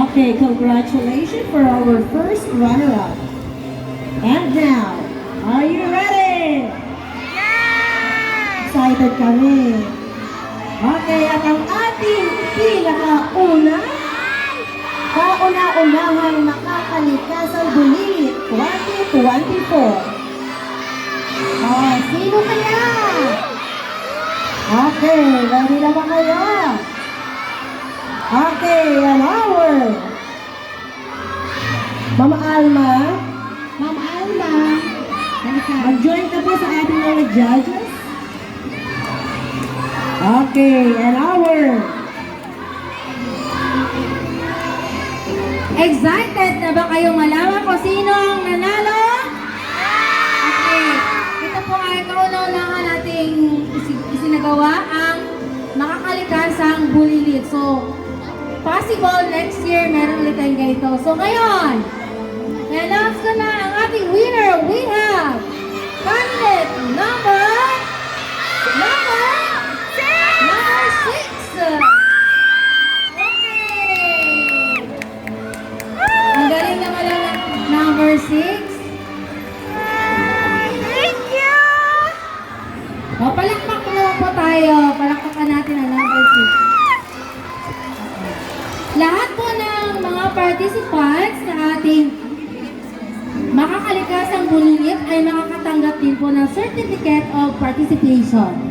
Okay, congratulations for our first runner-up. And now, are you ready? Excited kami. Okay, at ang ating kauna-unahang makakalikasang bulilit 2024. Oh, sino kaya? Okay, ready na ba kayo? Okay, an hour. Mama Alma. Mama Alma. Mag-join ka po sa ating mga judges. Okay, an hour. Excited na ba kayong malaman kung sino ang nanalo? Okay, ito po ay kauna-unahan nating isinagawa ang makakalikasang bulilit. So, possible next year meron ulit tayong ganito. So, ngayon, i-announce ko na ang ating winner. We have candidate number 6. Ang galing naman lang number 6. Thank you! O, palakpak naman po tayo. Palakpakan natin ang number 6. Lahat po ng mga participants na ating makakalikasang bulilit ay makakatanggap din po ng Certificate of Participation.